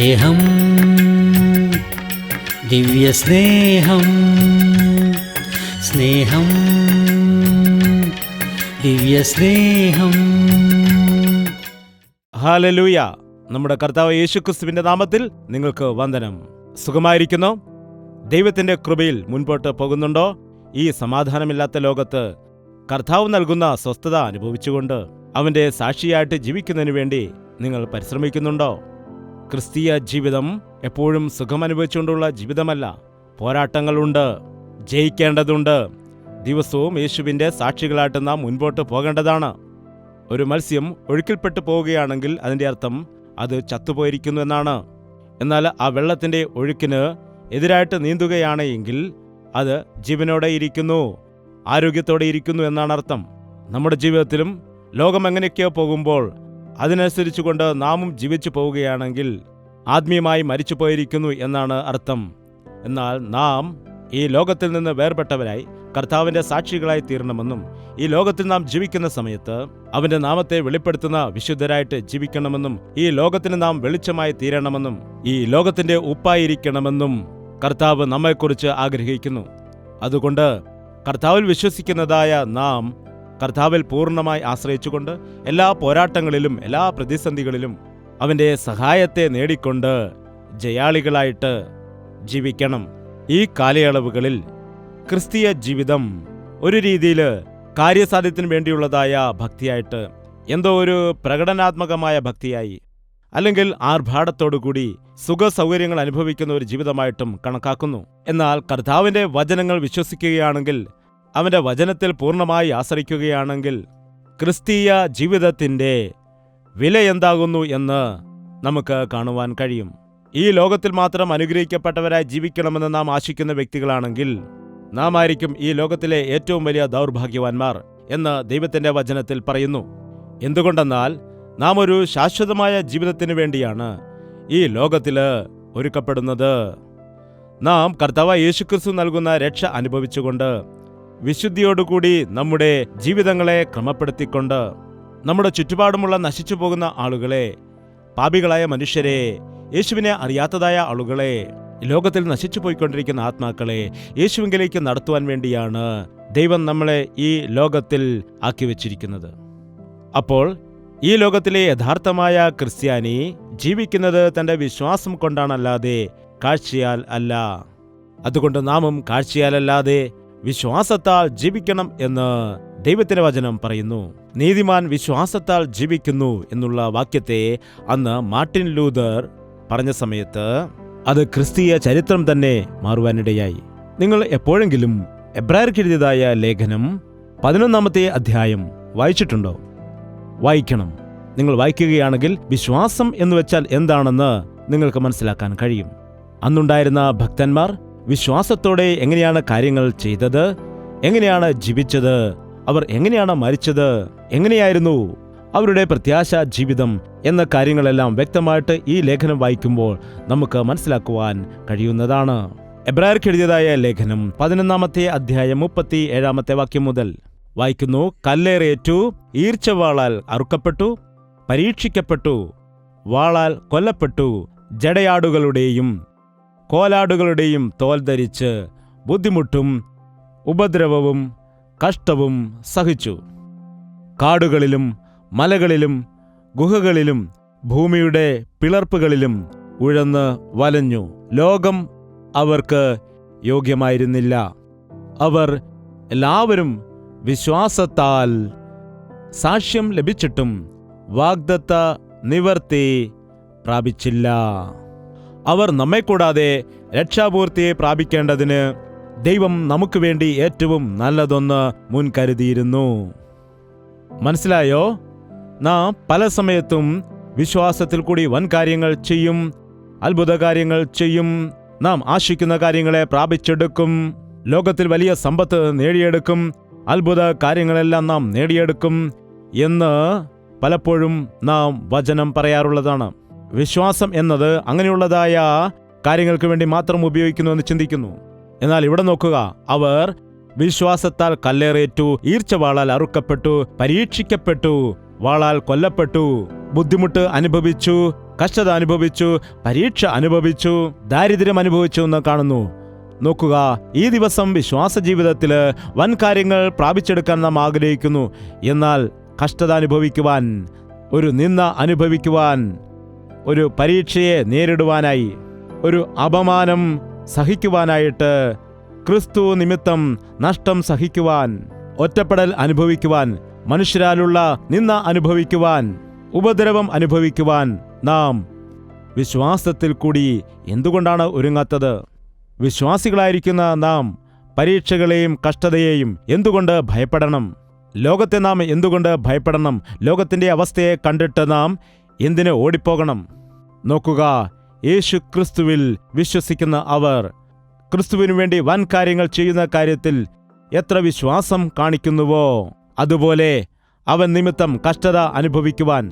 സ്നേഹം, ദിവ്യസ്നേഹം, സ്നേഹം, ദിവ്യസ്നേഹം. ഹല്ലേലൂയ. നമ്മുടെ കർത്താവ് യേശുക്രിസ്തുവിന്റെ നാമത്തിൽ നിങ്ങൾക്ക് വന്ദനം. സുഖമായിരിക്കുന്നോ? ദൈവത്തിന്റെ കൃപയിൽ മുൻപോട്ട് പോകുന്നുണ്ടോ? ഈ സമാധാനമില്ലാത്ത ലോകത്ത് കർത്താവ് നൽകുന്ന സ്വസ്ഥത അനുഭവിച്ചുകൊണ്ട് അവന്റെ സാക്ഷിയായിട്ട് ജീവിക്കുന്നതിന് വേണ്ടി നിങ്ങൾ പരിശ്രമിക്കുന്നുണ്ടോ? ക്രിസ്തീയ ജീവിതം എപ്പോഴും സുഖമനുഭവിച്ചുകൊണ്ടുള്ള ജീവിതമല്ല. പോരാട്ടങ്ങളുണ്ട്, ജയിക്കേണ്ടതുണ്ട്. ദിവസവും യേശുവിന്റെ സാക്ഷികളായിട്ട് നാം മുൻപോട്ട് പോകേണ്ടതാണ്. ഒരു മത്സ്യം ഒഴുക്കിൽപ്പെട്ടു പോവുകയാണെങ്കിൽ അതിൻ്റെ അർത്ഥം അത് ചത്തുപോയിരിക്കുന്നു എന്നാണ്. എന്നാൽ ആ വെള്ളത്തിൻ്റെ ഒഴുക്കിന് എതിരായിട്ട് നീന്തുകയാണ് എങ്കിൽ അത് ജീവനോടെ ഇരിക്കുന്നു, ആരോഗ്യത്തോടെ ഇരിക്കുന്നു എന്നാണ് അർത്ഥം. നമ്മുടെ ജീവിതത്തിലും ലോകം എങ്ങനെയൊക്കെയോ പോകുമ്പോൾ അതിനനുസരിച്ചുകൊണ്ട് നാമും ജീവിച്ചു പോവുകയാണെങ്കിൽ ആത്മീയമായി മരിച്ചു പോയിരിക്കുന്നു എന്നാണ് അർത്ഥം. എന്നാൽ നാം ഈ ലോകത്തിൽ നിന്ന് വേർപെട്ടവരായി കർത്താവിൻ്റെ സാക്ഷികളായി തീരണമെന്നും ഈ ലോകത്തിൽ നാം ജീവിക്കുന്ന സമയത്ത് അവന്റെ നാമത്തെ വെളിപ്പെടുത്തുന്ന വിശുദ്ധരായിട്ട് ജീവിക്കണമെന്നും ഈ ലോകത്തിന് നാം വെളിച്ചമായി തീരണമെന്നും ഈ ലോകത്തിന്റെ ഉപ്പായിരിക്കണമെന്നും കർത്താവ് നമ്മെക്കുറിച്ച് ആഗ്രഹിക്കുന്നു. അതുകൊണ്ട് കർത്താവിൽ വിശ്വസിക്കുന്നതായ നാം കർത്താവിൽ പൂർണ്ണമായി ആശ്രയിച്ചുകൊണ്ട് എല്ലാ പോരാട്ടങ്ങളിലും എല്ലാ പ്രതിസന്ധികളിലും അവന്റെ സഹായത്തെ നേടിക്കൊണ്ട് ജയാളികളായിട്ട് ജീവിക്കണം. ഈ കാലയളവുകളിൽ ക്രിസ്തീയ ജീവിതം ഒരു രീതിയിൽ കാര്യസാധ്യത്തിന് വേണ്ടിയുള്ളതായ ഭക്തിയായിട്ട്, എന്തോ ഒരു പ്രകടനാത്മകമായ ഭക്തിയായി, അല്ലെങ്കിൽ ആർഭാടത്തോടുകൂടി സുഖസൗകര്യങ്ങൾ അനുഭവിക്കുന്ന ഒരു ജീവിതമായിട്ടും കണക്കാക്കുന്നു. എന്നാൽ കർത്താവിന്റെ വചനങ്ങൾ വിശ്വസിക്കുകയാണെങ്കിൽ, അവന്റെ വചനത്തിൽ പൂർണ്ണമായി ആശ്രയിക്കുകയാണെങ്കിൽ ക്രിസ്തീയ ജീവിതത്തിന്റെ വില എന്താകുന്നു എന്ന് നമുക്ക് കാണുവാൻ കഴിയും. ഈ ലോകത്തിൽ മാത്രം അനുഗ്രഹിക്കപ്പെട്ടവരായി ജീവിക്കണമെന്ന് നാം ആശിക്കുന്ന വ്യക്തികളാണെങ്കിൽ നാം ആയിരിക്കും ഈ ലോകത്തിലെ ഏറ്റവും വലിയ ദൗർഭാഗ്യവാന്മാർ എന്ന് ദൈവത്തിന്റെ വചനത്തിൽ പറയുന്നു. എന്തുകൊണ്ടെന്നാൽ നാം ഒരു ശാശ്വതമായ ജീവിതത്തിന് വേണ്ടിയാണ് ഈ ലോകത്തില് ഒരുക്കപ്പെടുന്നത്. നാം കർത്താവായ യേശുക്രിസ്തു നൽകുന്ന രക്ഷ അനുഭവിച്ചുകൊണ്ട് വിശുദ്ധിയോടുകൂടി നമ്മുടെ ജീവിതങ്ങളെ ക്രമപ്പെടുത്തിക്കൊണ്ട് നമ്മുടെ ചുറ്റുപാടുമുള്ള നശിച്ചു പോകുന്ന ആളുകളെ, പാപികളായ മനുഷ്യരെ, യേശുവിനെ അറിയാത്തതായ ആളുകളെ, ലോകത്തിൽ നശിച്ചു പോയിക്കൊണ്ടിരിക്കുന്ന ആത്മാക്കളെ യേശുവിലേക്ക് നടത്തുവാൻ വേണ്ടിയാണ് ദൈവം നമ്മളെ ഈ ലോകത്തിൽ ആക്കി വച്ചിരിക്കുന്നത്. അപ്പോൾ ഈ ലോകത്തിലെ യഥാർത്ഥമായ ക്രിസ്ത്യാനി ജീവിക്കുന്നത് തന്റെ വിശ്വാസം കൊണ്ടാണല്ലാതെ കാഴ്ചയാൽ അല്ല. അതുകൊണ്ട് നാമും കാഴ്ചയാലല്ലാതെ വിശ്വാസത്താൽ ജീവിക്കണം എന്ന് ദൈവത്തിന്റെ വചനം പറയുന്നു. നീതിമാൻ വിശ്വാസത്താൽ ജീവിക്കുന്നു എന്നുള്ള വാക്യത്തെ അന്ന് മാർട്ടിൻ ലൂതർ പറഞ്ഞ സമയത്ത് അത് ക്രിസ്തീയ ചരിത്രം തന്നെ മാറുവാനിടയായി. നിങ്ങൾ എപ്പോഴെങ്കിലും എബ്രായർക്ക് എഴുതിയതായ ലേഖനം 11 അധ്യായം വായിച്ചിട്ടുണ്ടോ? വായിക്കണം. നിങ്ങൾ വായിക്കുകയാണെങ്കിൽ വിശ്വാസം എന്ന് വെച്ചാൽ എന്താണെന്ന് നിങ്ങൾക്ക് മനസ്സിലാക്കാൻ കഴിയും. അന്നുണ്ടായിരുന്ന ഭക്തന്മാർ വിശ്വാസത്തോടെ എങ്ങനെയാണ് കാര്യങ്ങൾ ചെയ്തത്, എങ്ങനെയാണ് ജീവിച്ചത്, അവർ എങ്ങനെയാണ് മരിച്ചത്, എങ്ങനെയായിരുന്നു അവരുടെ പ്രത്യാശ ജീവിതം എന്ന കാര്യങ്ങളെല്ലാം വ്യക്തമായിട്ട് ഈ ലേഖനം വായിക്കുമ്പോൾ നമുക്ക് മനസ്സിലാക്കുവാൻ കഴിയുന്നതാണ്. എബ്രായർക്ക് എഴുതിയതായ ലേഖനം 11 അധ്യായം 37 വാക്യം മുതൽ വായിക്കുന്നു. കല്ലേറേറ്റു, ഈർച്ചവാളാൽ അറുക്കപ്പെട്ടു, പരീക്ഷിക്കപ്പെട്ടു, വാളാൽ കൊല്ലപ്പെട്ടു, ജടയാടുകളുടെയും കോലാടുകളുടെയും തോൽ ധരിച്ച് ബുദ്ധിമുട്ടും ഉപദ്രവവും കഷ്ടവും സഹിച്ചു. കാടുകളിലും മലകളിലും ഗുഹകളിലും ഭൂമിയുടെ പിളർപ്പുകളിലും ഉഴന്ന് വലഞ്ഞു. ലോകം അവർക്ക് യോഗ്യമായിരുന്നില്ല. അവർ എല്ലാവരും വിശ്വാസത്താൽ സാക്ഷ്യം ലഭിച്ചിട്ടും വാഗ്ദത്ത നിവർത്തി പ്രാപിച്ചില്ല. അവർ നമ്മെ കൂടാതെ രക്ഷാപൂർത്തിയെ പ്രാപിക്കേണ്ടതിന് ദൈവം നമുക്ക് വേണ്ടി ഏറ്റവും നല്ലതൊന്ന് മുൻകരുതിയിരുന്നു. മനസ്സിലായോ? നാം പല സമയത്തും വിശ്വാസത്തിൽ കൂടി വൻ കാര്യങ്ങൾ ചെയ്യും, അത്ഭുത കാര്യങ്ങൾ ചെയ്യും, നാം ആശിക്കുന്ന കാര്യങ്ങളെ പ്രാപിച്ചെടുക്കും, ലോകത്തിൽ വലിയ സമ്പത്ത് നേടിയെടുക്കും, അത്ഭുത കാര്യങ്ങളെല്ലാം നാം നേടിയെടുക്കും എന്ന് പലപ്പോഴും നാം വചനം പറയാറുള്ളതാണ്. വിശ്വാസം എന്നത് അങ്ങനെയുള്ളതായ കാര്യങ്ങൾക്ക് വേണ്ടി മാത്രം ഉപയോഗിക്കുന്നുവെന്ന് ചിന്തിക്കുന്നു. എന്നാൽ ഇവിടെ നോക്കുക, അവർ വിശ്വാസത്താൽ കല്ലേറേറ്റു, ഈർച്ചവാളാൽ അറുക്കപ്പെട്ടു, പരീക്ഷിക്കപ്പെട്ടു, വാളാൽ കൊല്ലപ്പെട്ടു, ബുദ്ധിമുട്ട് അനുഭവിച്ചു, കഷ്ടത അനുഭവിച്ചു, പരീക്ഷ അനുഭവിച്ചു, ദാരിദ്ര്യം അനുഭവിച്ചു എന്ന് കാണുന്നു. നോക്കുക, ഈ ദിവസം വിശ്വാസ ജീവിതത്തിൽ വൻ കാര്യങ്ങൾ പ്രാപിച്ചെടുക്കാൻ നാം ആഗ്രഹിക്കുന്നു. എന്നാൽ കഷ്ടത അനുഭവിക്കുവാൻ, ഒരു നിന്ദ അനുഭവിക്കുവാൻ, ഒരു പരീക്ഷയെ നേരിടുവാനായി, ഒരു അപമാനം സഹിക്കുവാനായിട്ട്, ക്രിസ്തു നിമിത്തം നഷ്ടം സഹിക്കുവാൻ, ഒറ്റപ്പെടൽ അനുഭവിക്കുവാൻ, മനുഷ്യരാലുള്ള നിന്ദ അനുഭവിക്കുവാൻ, ഉപദ്രവം അനുഭവിക്കുവാൻ നാം വിശ്വാസത്തിൽ കൂടി എന്തുകൊണ്ടാണ് ഒരുങ്ങാത്തത്? വിശ്വാസികളായിരിക്കുന്ന നാം പരീക്ഷകളെയും കഷ്ടതയെയും എന്തുകൊണ്ട് ഭയപ്പെടണം? ലോകത്തെ നാം എന്തുകൊണ്ട് ഭയപ്പെടണം? ലോകത്തിൻ്റെ അവസ്ഥയെ കണ്ടിട്ട് നാം എന്തിന് ഓടിപ്പോകണം? നോക്കുക, യേശു ക്രിസ്തുവിൽ വിശ്വസിക്കുന്ന അവർ ക്രിസ്തുവിനു വേണ്ടി വൻ കാര്യങ്ങൾ ചെയ്യുന്ന കാര്യത്തിൽ എത്ര വിശ്വാസം കാണിക്കുന്നുവോ, അതുപോലെ അവൻ നിമിത്തം കഷ്ടത അനുഭവിക്കുവാൻ,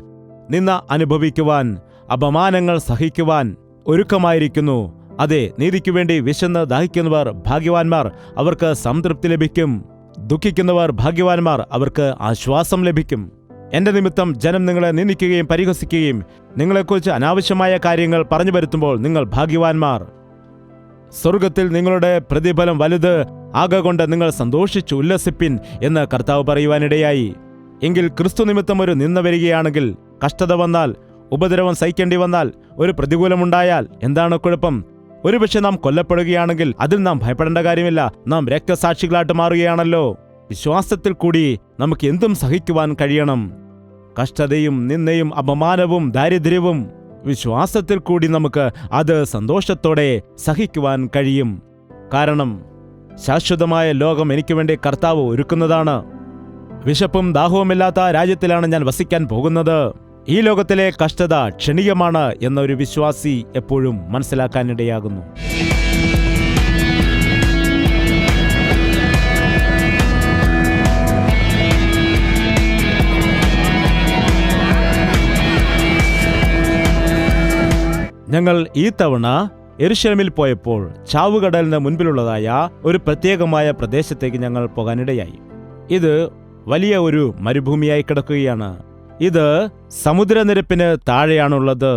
നിന്ദ അനുഭവിക്കുവാൻ, അപമാനങ്ങൾ സഹിക്കുവാൻ ഒരുക്കമായിരിക്കുന്നു. അതെ, നീതിക്കു വേണ്ടി വിശന്ന് ദാഹിക്കുന്നവർ ഭാഗ്യവാന്മാർ, അവർക്ക് സംതൃപ്തി ലഭിക്കും. ദുഃഖിക്കുന്നവർ ഭാഗ്യവാന്മാർ, അവർക്ക് ആശ്വാസം ലഭിക്കും. എന്റെ നിമിത്തം ജനം നിങ്ങളെ നിന്ദിക്കുകയും പരിഹസിക്കുകയും നിങ്ങളെക്കുറിച്ച് അനാവശ്യമായ കാര്യങ്ങൾ പറഞ്ഞു വരുത്തുമ്പോൾ നിങ്ങൾ ഭാഗ്യവാന്മാർ. സ്വർഗത്തിൽ നിങ്ങളുടെ പ്രതിഫലം വലുത് ആകൊണ്ട് നിങ്ങൾ സന്തോഷിച്ചു ഉല്ലസിപ്പിൻ എന്ന് കർത്താവ് പറയുവാനിടയായി. എങ്കിൽ ക്രിസ്തു നിമിത്തം ഒരു നിന്ദ വരികയാണെങ്കിൽ, കഷ്ടത വന്നാൽ, ഉപദ്രവം സഹിക്കേണ്ടി വന്നാൽ, ഒരു പ്രതികൂലമുണ്ടായാൽ എന്താണ് കുഴപ്പം? ഒരുപക്ഷെ നാം കൊല്ലപ്പെടുകയാണെങ്കിൽ അതിൽ നാം ഭയപ്പെടേണ്ട കാര്യമില്ല. നാം രക്തസാക്ഷികളായിട്ട് മാറുകയാണല്ലോ. വിശ്വാസത്തിൽ കൂടി നമുക്ക് എന്തും സഹിക്കുവാൻ കഴിയണം. കഷ്ടതയും നിന്ദയും അപമാനവും ദാരിദ്ര്യവും വിശ്വാസത്തിൽ കൂടി നമുക്ക് അത് സന്തോഷത്തോടെ സഹിക്കുവാൻ കഴിയും. കാരണം ശാശ്വതമായ ലോകം എനിക്ക് വേണ്ടി കർത്താവ് ഒരുക്കുന്നതാണ്. വിശപ്പും ദാഹവുമില്ലാത്ത രാജ്യത്തിലാണ് ഞാൻ വസിക്കാൻ പോകുന്നത്. ഈ ലോകത്തിലെ കഷ്ടത ക്ഷണികമാണ് എന്നൊരു വിശ്വാസി എപ്പോഴും മനസ്സിലാക്കാനിടയാകുന്നു. ഞങ്ങൾ ഈ തവണ യെരുശലേമിൽ പോയപ്പോൾ ചാവുകടലിന് മുൻപിലുള്ളതായ ഒരു പ്രത്യേകമായ പ്രദേശത്തേക്ക് ഞങ്ങൾ പോകാനിടയായി. ഇത് വലിയ ഒരു മരുഭൂമിയായി കിടക്കുകയാണ്. ഇത് സമുദ്രനിരപ്പിന് താഴെയാണുള്ളത്.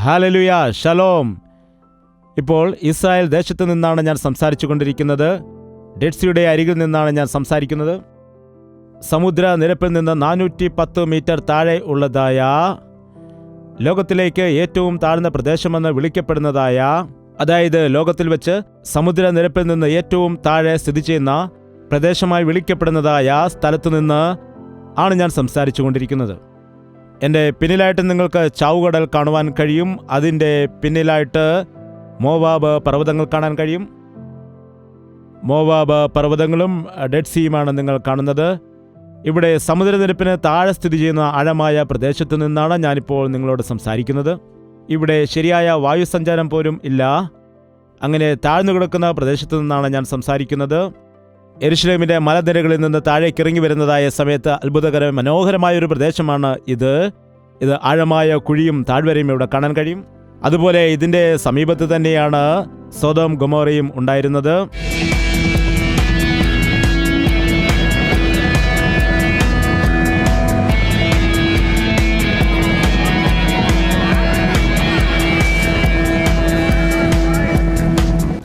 Hallelujah, shalom. ഇപ്പോൾ ഇസ്രായേൽ ദേശത്ത് നിന്നാണ് ഞാൻ സംസാരിച്ചു കൊണ്ടിരിക്കുന്നത്. ഡെഡ് സീയുടെ അരികിൽ നിന്നാണ് ഞാൻ സംസാരിക്കുന്നത്. സമുദ്ര നിരപ്പിൽ നിന്ന് 410 മീറ്റർ താഴെ ഉള്ളതായ, ലോകത്തിലേക്ക് ഏറ്റവും താഴ്ന്ന പ്രദേശമെന്ന് വിളിക്കപ്പെടുന്നതായ, അതായത് ലോകത്തിൽ വെച്ച് സമുദ്രനിരപ്പിൽ നിന്ന് ഏറ്റവും താഴെ സ്ഥിതി ചെയ്യുന്ന പ്രദേശമായി വിളിക്കപ്പെടുന്നതായ സ്ഥലത്തു നിന്ന് ആണ് ഞാൻ സംസാരിച്ചു കൊണ്ടിരിക്കുന്നത്. എൻ്റെ പിന്നിലായിട്ട് നിങ്ങൾക്ക് ചാവുകടൽ കാണുവാൻ കഴിയും. അതിൻ്റെ പിന്നിലായിട്ട് മോവാബ് പർവ്വതങ്ങൾ കാണാൻ കഴിയും. മോവാബ് പർവ്വതങ്ങളും ഡെഡ് സീയുമാണ് നിങ്ങൾ കാണുന്നത്. ഇവിടെ സമുദ്രനിരപ്പിന് താഴെ സ്ഥിതി ചെയ്യുന്ന ആഴമായ പ്രദേശത്തു നിന്നാണ് ഞാനിപ്പോൾ നിങ്ങളോട് സംസാരിക്കുന്നത്. ഇവിടെ ശരിയായ വായുസഞ്ചാരം പോലും ഇല്ല. അങ്ങനെ താഴ്ന്നു കിടക്കുന്ന പ്രദേശത്തു നിന്നാണ് ഞാൻ സംസാരിക്കുന്നത്. യെരുശലേമിന്റെ മലനിരകളിൽ നിന്ന് താഴേക്ക് ഇറങ്ങി വരുന്നതായ സമയത്ത് അത്ഭുതകരമായ മനോഹരമായ ഒരു പ്രദേശമാണ് ഇത്. ആഴമായ കുഴിയും താഴ്വരയും ഇവിടെ കാണാൻ കഴിയും. അതുപോലെ ഇതിന്റെ സമീപത്ത് തന്നെയാണ് സൊദോം ഗൊമോറയും ഉണ്ടായിരുന്നത്.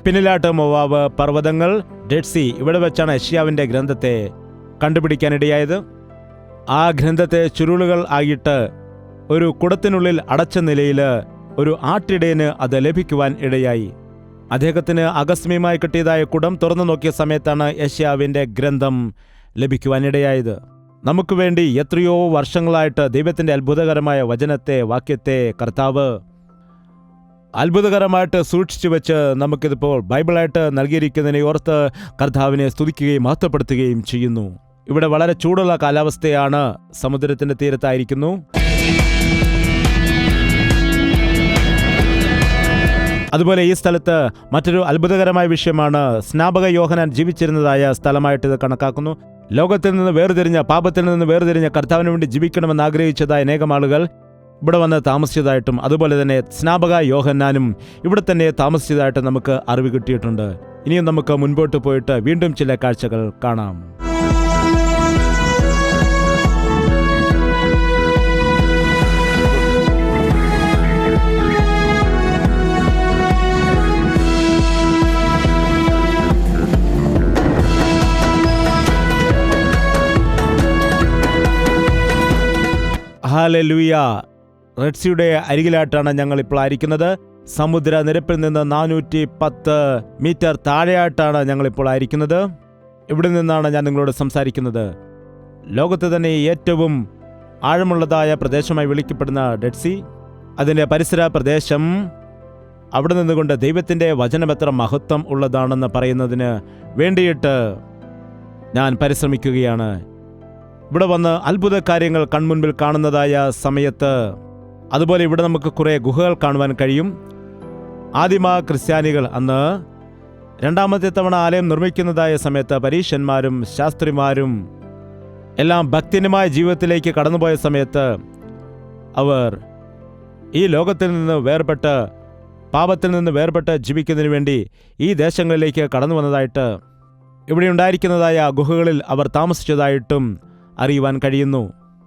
പിന്നിലാട്ട് മോവാബ് പർവ്വതങ്ങൾ, ഡെഡ് സീ. ഇവിടെ വെച്ചാണ് യെശയ്യാവിന്റെ ഗ്രന്ഥത്തെ കണ്ടുപിടിക്കാനിടയായത്. ആ ഗ്രന്ഥത്തെ ചുരുളുകൾ ആയിട്ട് ഒരു കുടത്തിനുള്ളിൽ അടച്ച നിലയിൽ ഒരു ആട്ടിടയന് അത് ലഭിക്കുവാൻ ഇടയായി. അദ്ദേഹത്തിന് ആകസ്മികമായി കിട്ടിയതായ കുടം തുറന്നു നോക്കിയ സമയത്താണ് യെശയ്യാവിന്റെ ഗ്രന്ഥം ലഭിക്കുവാനിടയായത്. നമുക്ക് വേണ്ടി എത്രയോ വർഷങ്ങളായിട്ട് ദൈവത്തിന്റെ അത്ഭുതകരമായ വചനത്തെ, വാക്യത്തെ കർത്താവ് അത്ഭുതകരമായിട്ട് സൂക്ഷിച്ചു വെച്ച് നമുക്കിതിപ്പോൾ ബൈബിളായിട്ട് നൽകിയിരിക്കുന്നതിനെ ഓർത്ത് കർത്താവിനെ സ്തുതിക്കുകയും മഹത്വപ്പെടുത്തുകയും ചെയ്യുന്നു. ഇവിടെ വളരെ ചൂടുള്ള കാലാവസ്ഥയാണ്. സമുദ്രത്തിന്റെ തീരത്തായിരിക്കുന്നു. അതുപോലെ ഈ സ്ഥലത്ത് മറ്റൊരു അത്ഭുതകരമായ വിഷയമാണ്. സ്നാപക യോഹന്നാൻ ജീവിച്ചിരുന്നതായ സ്ഥലമായിട്ട് ഇത് കണക്കാക്കുന്നു. ലോകത്തിൽ നിന്ന് വേർതിരിഞ്ഞ, പാപത്തിൽ നിന്ന് വേർതിരിഞ്ഞ, കർത്താവിന് വേണ്ടി ജീവിക്കണമെന്ന് ആഗ്രഹിച്ചതായ അനേകം ആളുകൾ ഇവിടെ വന്ന് താമസിച്ചതായിട്ടും അതുപോലെ തന്നെ സ്നാപക യോഹന്നാനും ഇവിടെ തന്നെ താമസിച്ചതായിട്ട് നമുക്ക് അറിവ് കിട്ടിയിട്ടുണ്ട്. ഇനിയും നമുക്ക് മുൻപോട്ട് പോയിട്ട് വീണ്ടും ചില കാഴ്ചകൾ കാണാം. ഹല്ലേലൂയ. റെഡ് സീയുടെ അരികിലായിട്ടാണ് ഞങ്ങൾ ഇപ്പോൾ ആയിരിക്കുന്നത്. സമുദ്രനിരപ്പിൽ നിന്ന് 410 മീറ്റർ താഴെയായിട്ടാണ് ഞങ്ങളിപ്പോൾ ആയിരിക്കുന്നത്. ഇവിടെ നിന്നാണ് ഞാൻ നിങ്ങളോട് സംസാരിക്കുന്നത്. ലോകത്ത് തന്നെ ഏറ്റവും ആഴമുള്ളതായ പ്രദേശമായി വിളിക്കപ്പെടുന്ന ഡെഡ് സീ, അതിൻ്റെ പരിസര പ്രദേശം, അവിടെ നിന്നുകൊണ്ട് ദൈവത്തിൻ്റെ വചനം എത്ര മഹത്വം ഉള്ളതാണെന്ന് പറയുന്നതിന് വേണ്ടിയിട്ട് ഞാൻ പരിശ്രമിക്കുകയാണ്. ഇവിടെ വന്ന് അത്ഭുത കാര്യങ്ങൾ കൺമുൻപിൽ കാണുന്നതായ സമയത്ത്, അതുപോലെ ഇവിടെ നമുക്ക് കുറേ ഗുഹകൾ കാണുവാൻ കഴിയും. ആദിമ ക്രിസ്ത്യാനികൾ അന്ന് രണ്ടാമത്തെ തവണ ആലയം നിർമ്മിക്കുന്നതായ സമയത്ത് പരീശന്മാരും ശാസ്ത്രിമാരും എല്ലാം ഭക്തിഹീനമായ ജീവിതത്തിലേക്ക് കടന്നുപോയ സമയത്ത് അവർ ഈ ലോകത്തിൽ നിന്ന് വേർപെട്ട്, പാപത്തിൽ നിന്ന് വേർപെട്ട് ജീവിക്കുന്നതിന് വേണ്ടി ഈ ദേശങ്ങളിലേക്ക് കടന്നു വന്നതായിട്ട്, ഇവിടെ ഉണ്ടായിരിക്കുന്നതായ ഗുഹകളിൽ അവർ താമസിച്ചതായിട്ടും അറിയുവാൻ കഴിയുന്നു.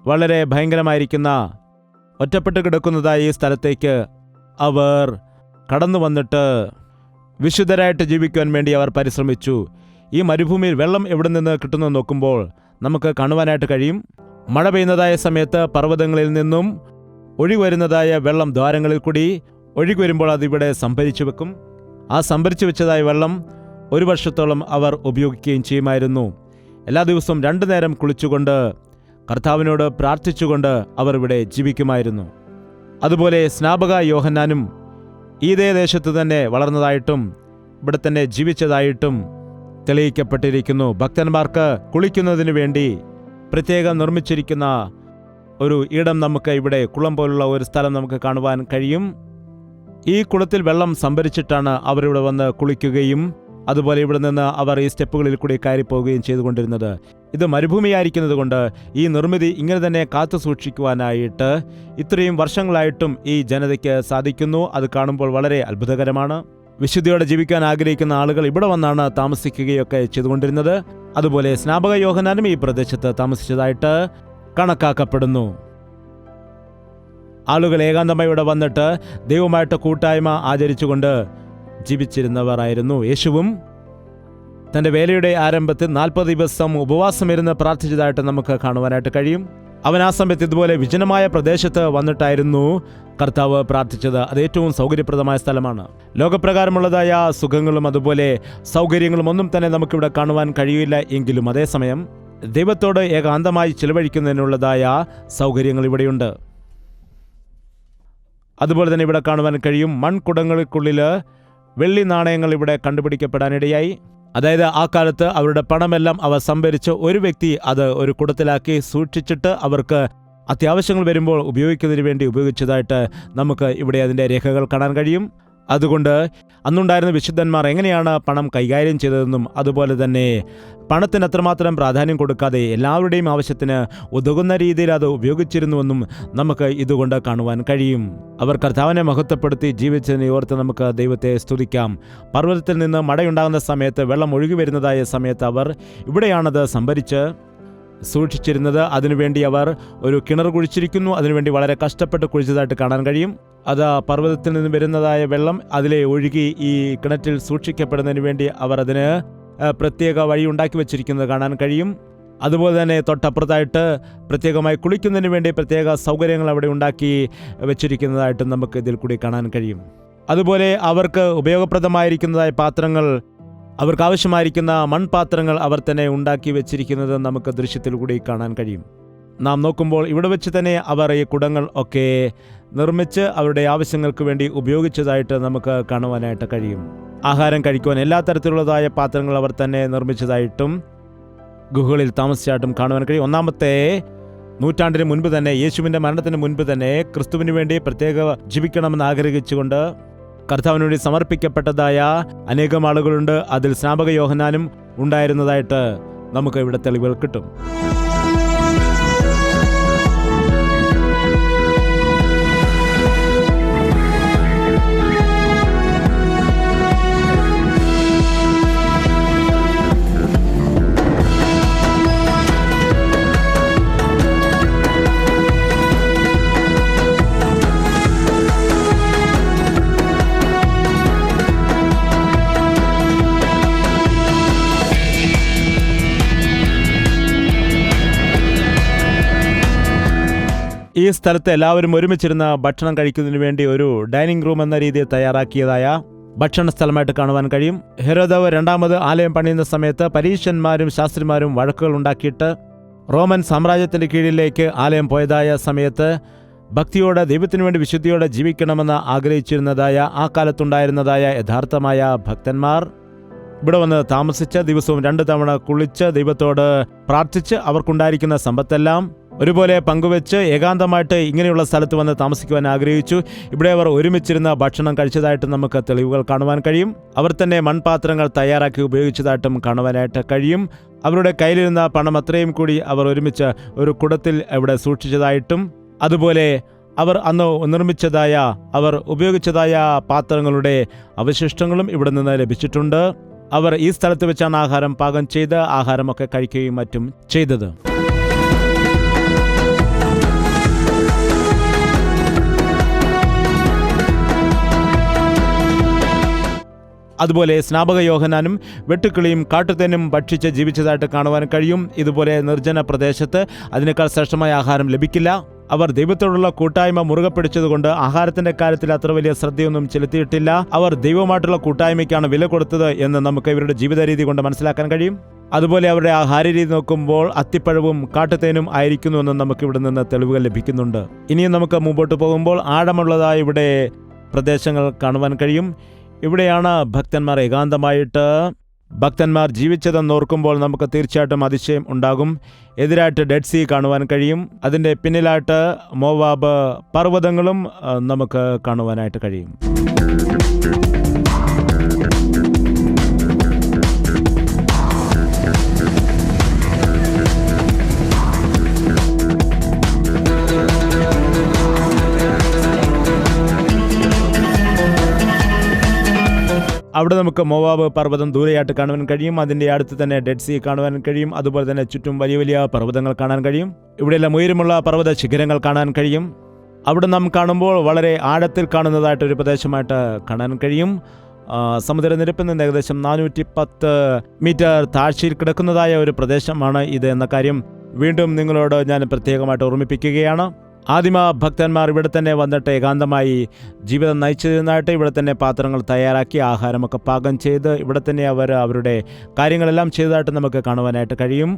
വളരെ ഭയങ്കരമായിരിക്കുന്ന ഒറ്റപ്പെട്ട് കിടക്കുന്നതായ ഈ സ്ഥലത്തേക്ക് അവർ കടന്നു വന്നിട്ട് വിശുദ്ധരായിട്ട് ജീവിക്കുവാൻ വേണ്ടി അവർ പരിശ്രമിച്ചു. ഈ മരുഭൂമിയിൽ വെള്ളം എവിടെ നിന്ന് കിട്ടുന്നു നോക്കുമ്പോൾ നമുക്ക് കാണുവാനായിട്ട് കഴിയും. മഴ പെയ്യുന്നതായ സമയത്ത് പർവ്വതങ്ങളിൽ നിന്നും ഒഴുകി വരുന്നതായ വെള്ളം ദ്വാരങ്ങളിൽ കൂടി ഒഴുകി വരുമ്പോൾ അതിവിടെ സംഭരിച്ചു വെക്കും. ആ സംഭരിച്ചു വെച്ചതായ വെള്ളം 1 വർഷത്തോളം അവർ ഉപയോഗിക്കുകയും ചെയ്യുമായിരുന്നു. എല്ലാ ദിവസവും 2 നേരം കുളിച്ചുകൊണ്ട് കർത്താവിനോട് പ്രാർത്ഥിച്ചുകൊണ്ട് അവർ ഇവിടെ ജീവിക്കുമായിരുന്നു. അതുപോലെ സ്നാപക യോഹന്നാനും ഇതേ ദേശത്ത് തന്നെ വളർന്നതായിട്ടും ഇവിടെ തന്നെ ജീവിച്ചതായിട്ടും തെളിയിക്കപ്പെട്ടിരിക്കുന്നു. ഭക്തന്മാർക്ക് കുളിക്കുന്നതിന് വേണ്ടി പ്രത്യേകം നിർമ്മിച്ചിരിക്കുന്ന ഒരു ഇടം നമുക്ക് ഇവിടെ, കുളം പോലുള്ള ഒരു സ്ഥലം നമുക്ക് കാണുവാൻ കഴിയും. ഈ കുളത്തിൽ വെള്ളം സംഭരിച്ചിട്ടാണ് അവരിവിടെ വന്ന് കുളിക്കുകയും അതുപോലെ ഇവിടെ നിന്ന് അവർ ഈ സ്റ്റെപ്പുകളിൽ കൂടി കയറിപ്പോവുകയും ചെയ്തുകൊണ്ടിരുന്നത്. ഇത് മരുഭൂമിയായിരിക്കുന്നത് കൊണ്ട് ഈ നിർമ്മിതി ഇങ്ങനെ തന്നെ കാത്തു സൂക്ഷിക്കുവാനായിട്ട് ഇത്രയും വർഷങ്ങളായിട്ടും ഈ ജനതയ്ക്ക് സാധിക്കുന്നു. അത് കാണുമ്പോൾ വളരെ അത്ഭുതകരമാണ്. വിശുദ്ധിയോടെ ജീവിക്കാൻ ആഗ്രഹിക്കുന്ന ആളുകൾ ഇവിടെ വന്നാണ് താമസിക്കുകയൊക്കെ ചെയ്തുകൊണ്ടിരുന്നത്. അതുപോലെ സ്നാപക യോഹന്നാനും ഈ പ്രദേശത്ത് താമസിച്ചതായിട്ട് കണക്കാക്കപ്പെടുന്നു. ആളുകൾ ഏകാന്തമായി ഇവിടെ വന്നിട്ട് ദൈവമായിട്ട് കൂട്ടായ്മ ആചരിച്ചുകൊണ്ട് ജീവിച്ചിരുന്നവരായിരുന്നു. യേശുവും തൻ്റെ വേലയുടെ ആരംഭത്തിൽ 40 ദിവസം ഉപവാസമിരുന്ന് പ്രാർത്ഥിച്ചതായിട്ട് നമുക്ക് കാണുവാനായിട്ട് കഴിയും. അവൻ ആ സമയത്ത് ഇതുപോലെ വിജനമായ പ്രദേശത്ത് വന്നിട്ടായിരുന്നു കർത്താവ് പ്രാർത്ഥിച്ചത്. അത് ഏറ്റവും സൗകര്യപ്രദമായ സ്ഥലമാണ്. ലോകപ്രകാരമുള്ളതായ സുഖങ്ങളും അതുപോലെ സൗകര്യങ്ങളും ഒന്നും തന്നെ നമുക്കിവിടെ കാണുവാൻ കഴിയില്ല. എങ്കിലും അതേസമയം ദൈവത്തോട് ഏകാന്തമായി ചിലവഴിക്കുന്നതിനുള്ളതായ സൗകര്യങ്ങൾ ഇവിടെയുണ്ട്. അതുപോലെ തന്നെ ഇവിടെ കാണുവാൻ കഴിയും മൺകുടങ്ങൾക്കുള്ളിൽ വെള്ളി നാണയങ്ങൾ ഇവിടെ കണ്ടുപിടിക്കപ്പെടാനിടയായി. അതായത് ആ കാലത്ത് അവരുടെ പണമെല്ലാം അവർ സംഭരിച്ച് ഒരു വ്യക്തി അത് ഒരു കുടത്തിലാക്കി സൂക്ഷിച്ചിട്ട് അവർക്ക് അത്യാവശ്യങ്ങൾ വരുമ്പോൾ ഉപയോഗിക്കുന്നതിന് വേണ്ടി ഉപയോഗിച്ചതായിട്ട് നമുക്ക് ഇവിടെ അതിൻ്റെ രേഖകൾ കാണാൻ കഴിയും. അതുകൊണ്ട് അന്നുണ്ടായിരുന്ന വിശുദ്ധന്മാർ എങ്ങനെയാണ് പണം കൈകാര്യം ചെയ്തതെന്നും അതുപോലെ തന്നെ പണത്തിന് അത്രമാത്രം പ്രാധാന്യം കൊടുക്കാതെ എല്ലാവരുടെയും ആവശ്യത്തിന് ഉതകുന്ന രീതിയിൽ അത് ഉപയോഗിച്ചിരുന്നുവെന്നും നമുക്ക് ഇതുകൊണ്ട് കാണുവാൻ കഴിയും. അവർ കർത്താവിനെ മഹത്വപ്പെടുത്തി ജീവിച്ചതിനെ ഓർത്ത് നമുക്ക് ദൈവത്തെ സ്തുതിക്കാം. പർവ്വതത്തിൽ നിന്ന് മഴയുണ്ടാകുന്ന സമയത്ത് വെള്ളം ഒഴുകി വരുന്നതായ സമയത്ത് അവർ ഇവിടെയാണത് സംഭരിച്ച് സൂക്ഷിച്ചിരുന്നത്. അതിനുവേണ്ടി അവർ ഒരു കിണർ കുഴിച്ചിരിക്കുന്നു. അതിനുവേണ്ടി വളരെ കഷ്ടപ്പെട്ട് കുഴിച്ചതായിട്ട് കാണാൻ കഴിയും. അത് പർവ്വതത്തിൽ നിന്ന് വരുന്നതായ വെള്ളം അതിലെ ഒഴുകി ഈ കിണറ്റിൽ സൂക്ഷിക്കപ്പെടുന്നതിന് വേണ്ടി അവർ അതിന് പ്രത്യേക വഴി ഉണ്ടാക്കി വെച്ചിരിക്കുന്നത് കാണാൻ കഴിയും. അതുപോലെ തന്നെ തൊട്ടപ്പുറത്തായിട്ട് പ്രത്യേകമായി കുളിക്കുന്നതിന് വേണ്ടി പ്രത്യേക സൗകര്യങ്ങൾ അവിടെ ഉണ്ടാക്കി വെച്ചിരിക്കുന്നതായിട്ട് നമുക്ക് ഇതിൽ കൂടി കാണാൻ കഴിയും. അതുപോലെ അവർക്ക് ഉപയോഗപ്രദമായിരിക്കുന്നതായ പാത്രങ്ങൾ, അവർക്ക് ആവശ്യമായിരിക്കുന്ന മൺപാത്രങ്ങൾ അവർ തന്നെ ഉണ്ടാക്കി വെച്ചിരിക്കുന്നത് നമുക്ക് ദൃശ്യത്തിൽ കൂടി കാണാൻ കഴിയും. നാം നോക്കുമ്പോൾ ഇവിടെ വെച്ച് തന്നെ അവർ ഈ കുടങ്ങൾ ഒക്കെ നിർമ്മിച്ച് അവരുടെ ആവശ്യങ്ങൾക്ക് വേണ്ടി ഉപയോഗിച്ചതായിട്ട് നമുക്ക് കാണുവാനായിട്ട് കഴിയും. ആഹാരം കഴിക്കുവാൻ എല്ലാ തരത്തിലുള്ളതായ പാത്രങ്ങൾ അവർ തന്നെ നിർമ്മിച്ചതായിട്ടും ഗുഹകളിൽ താമസിച്ചായിട്ടും കാണുവാൻ കഴിയും. 1-ാമത്തെ നൂറ്റാണ്ടിന് മുൻപ് തന്നെ, യേശുവിൻ്റെ മരണത്തിന് മുൻപ് തന്നെ ക്രിസ്തുവിന് വേണ്ടി പ്രത്യേക ജീവിക്കണമെന്ന് ആഗ്രഹിച്ചുകൊണ്ട് കർത്താവിന് വേണ്ടി സമർപ്പിക്കപ്പെട്ടതായ അനേകം ആളുകളുണ്ട്. അതിൽ സ്നാപക യോഹന്നാനും ഉണ്ടായിരുന്നതായിട്ട് നമുക്ക് ഇവിടെ തെളിവുകൾ കിട്ടും. ഈ സ്ഥലത്ത് എല്ലാവരും ഒരുമിച്ചിരുന്ന ഭക്ഷണം കഴിക്കുന്നതിന് വേണ്ടി ഒരു ഡൈനിങ് റൂം എന്ന രീതിയിൽ തയ്യാറാക്കിയതായ ഭക്ഷണ സ്ഥലമായിട്ട് കാണുവാൻ കഴിയും. ഹെരോദാവ് രണ്ടാമത് ആലയം പണിയുന്ന സമയത്ത് പരീശന്മാരും ശാസ്ത്രിമാരും വഴക്കുകൾ ഉണ്ടാക്കിയിട്ട് റോമൻ സാമ്രാജ്യത്തിന്റെ കീഴിലേക്ക് ആലയം പോയതായ സമയത്ത് ഭക്തിയോടെ ദൈവത്തിനു വേണ്ടി വിശുദ്ധിയോടെ ജീവിക്കണമെന്ന് ആഗ്രഹിച്ചിരുന്നതായ ആ കാലത്തുണ്ടായിരുന്നതായ യഥാർത്ഥമായ ഭക്തന്മാർ ഇവിടെ വന്ന് താമസിച്ച് ദിവസവും 2 തവണ കുളിച്ച് ദൈവത്തോട് പ്രാർത്ഥിച്ച് അവർക്കുണ്ടായിരിക്കുന്ന സമ്പത്തെല്ലാം ഒരുപോലെ പങ്കുവെച്ച് ഏകാന്തമായിട്ട് ഇങ്ങനെയുള്ള സ്ഥലത്ത് വന്ന് താമസിക്കുവാൻ ആഗ്രഹിച്ചു. ഇവിടെ അവർ ഒരുമിച്ചിരുന്ന ഭക്ഷണം കഴിച്ചതായിട്ട് നമുക്ക് തെളിവുകൾ കാണുവാൻ കഴിയും. അവർ തന്നെ മൺപാത്രങ്ങൾ തയ്യാറാക്കി ഉപയോഗിച്ചതായിട്ടും കാണുവാനായിട്ട് കഴിയും. അവരുടെ കയ്യിലിരുന്ന പണം അത്രയും കൂടി അവർ ഒരുമിച്ച് ഒരു കുടത്തിൽ ഇവിടെ സൂക്ഷിച്ചതായിട്ടും അതുപോലെ അവർ അന്ന് നിർമ്മിച്ചതായ അവർ ഉപയോഗിച്ചതായ പാത്രങ്ങളുടെ അവശിഷ്ടങ്ങളും ഇവിടെ നിന്ന് ലഭിച്ചിട്ടുണ്ട്. അവർ ഈ സ്ഥലത്ത് വെച്ചാണ് ആഹാരം പാകം ചെയ്ത് ആഹാരമൊക്കെ കഴിക്കുകയും മറ്റും ചെയ്തത്. അതുപോലെ സ്നാപക യോഹന്നാനും വെട്ടുക്കിളിയും കാട്ടുതേനും ഭക്ഷിച്ച് ജീവിച്ചതായിട്ട് കാണുവാൻ കഴിയും. ഇതുപോലെ നിർജ്ജന പ്രദേശത്ത് അതിനേക്കാൾ ശ്രേഷ്ഠമായ ആഹാരം ലഭിക്കില്ല. അവർ ദൈവത്തോടുള്ള കൂട്ടായ്മ മുറുകെ പിടിച്ചതുകൊണ്ട് ആഹാരത്തിന്റെ കാര്യത്തിൽ അത്ര വലിയ ശ്രദ്ധയൊന്നും ചെലുത്തിയിട്ടില്ല. അവർ ദൈവമായിട്ടുള്ള കൂട്ടായ്മയ്ക്കാണ് വില കൊടുത്തത് എന്ന് നമുക്ക് ഇവരുടെ ജീവിത രീതി കൊണ്ട് മനസ്സിലാക്കാൻ കഴിയും. അതുപോലെ അവരുടെ ആഹാരരീതി നോക്കുമ്പോൾ അത്തിപ്പഴവും കാട്ടുതേനും ആയിരിക്കുന്നുവെന്ന് നമുക്ക് ഇവിടെ നിന്ന് തെളിവുകൾ ലഭിക്കുന്നുണ്ട്. ഇനിയും നമുക്ക് മുമ്പോട്ട് പോകുമ്പോൾ ആഴമുള്ളതായ ഇവിടെ പ്രദേശങ്ങൾ കാണുവാൻ കഴിയും. ഇവിടെയാണ് ഭക്തന്മാർ ഏകാന്തമായിട്ട് ഭക്തന്മാർ ജീവിച്ചതെന്നോർക്കുമ്പോൾ നമുക്ക് തീർച്ചയായിട്ടും അതിശയം ഉണ്ടാകും. എതിരായിട്ട് ഡെഡ് സീ കാണുവാൻ കഴിയും. അതിൻ്റെ പിന്നിലായിട്ട് മോവാബ് പർവ്വതങ്ങളും നമുക്ക് കാണുവാനായിട്ട് കഴിയും. അവിടെ നമുക്ക് മോവാബ് പർവ്വതം ദൂരെയായിട്ട് കാണുവാൻ കഴിയും. അതിൻ്റെ അടുത്ത് തന്നെ ഡെഡ് സീ കാണുവാൻ കഴിയും. അതുപോലെ തന്നെ ചുറ്റും വലിയ വലിയ പർവ്വതങ്ങൾ കാണാൻ കഴിയും. ഇവിടെയെല്ലാം ഉയരമുള്ള പർവ്വത ശിഖരങ്ങൾ കാണാൻ കഴിയും. അവിടെ നാം കാണുമ്പോൾ വളരെ ആഴത്തിൽ കാണുന്നതായിട്ടൊരു പ്രദേശമായിട്ട് കാണാൻ കഴിയും. സമുദ്രനിരപ്പിൽ നിന്ന് ഏകദേശം 410 മീറ്റർ താഴ്ചയിൽ കിടക്കുന്നതായ ഒരു പ്രദേശമാണ് ഇത് എന്ന കാര്യം വീണ്ടും നിങ്ങളോട് ഞാൻ പ്രത്യേകമായിട്ട് ഓർമ്മിപ്പിക്കുകയാണ്. ആദിമ ഭക്തന്മാർ ഇവിടെ തന്നെ വന്നിട്ട് ഏകാന്തമായി ജീവിതം നയിച്ചതിനായിട്ട് ഇവിടെ തന്നെ പാത്രങ്ങൾ തയ്യാറാക്കി ആഹാരമൊക്കെ പാകം ചെയ്ത് ഇവിടെ തന്നെ അവർ അവരുടെ കാര്യങ്ങളെല്ലാം ചെയ്തതായിട്ട് നമുക്ക് കാണുവാനായിട്ട് കഴിയും.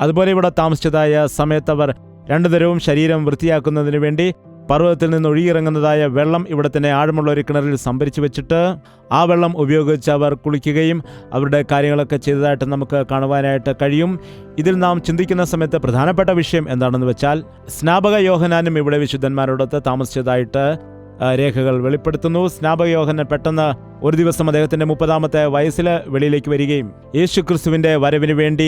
അതുപോലെ ഇവിടെ താമസിച്ചതായ സമയത്ത് അവർ 2 തരവും ശരീരം വൃത്തിയാക്കുന്നതിന് വേണ്ടി പർവ്വതത്തിൽ നിന്ന് ഒഴുകിയിറങ്ങുന്നതായ വെള്ളം ഇവിടെ തന്നെ ആഴമുള്ള ഒരു കിണറിൽ സംഭരിച്ചു വെച്ചിട്ട് ആ വെള്ളം ഉപയോഗിച്ച് അവർ കുളിക്കുകയും അവരുടെ കാര്യങ്ങളൊക്കെ ചെയ്തതായിട്ട് നമുക്ക് കാണുവാനായിട്ട് കഴിയും. ഇതിൽ നാം ചിന്തിക്കുന്ന സമയത്ത് പ്രധാനപ്പെട്ട വിഷയം എന്താണെന്ന് വെച്ചാൽ സ്നാപക യോഹന്നാനും ഇവിടെ വിശുദ്ധന്മാരോടൊത്ത് താമസിച്ചതായിട്ട് രേഖകൾ വെളിപ്പെടുത്തുന്നു. സ്നാപക യോഹന്നാൻ പെട്ടെന്ന് ഒരു ദിവസം അദ്ദേഹത്തിന്റെ 30-ാമത്തെ വയസ്സിൽ വെളിയിലേക്ക് വരികയും യേശു ക്രിസ്തുവിന്റെ വരവിന് വേണ്ടി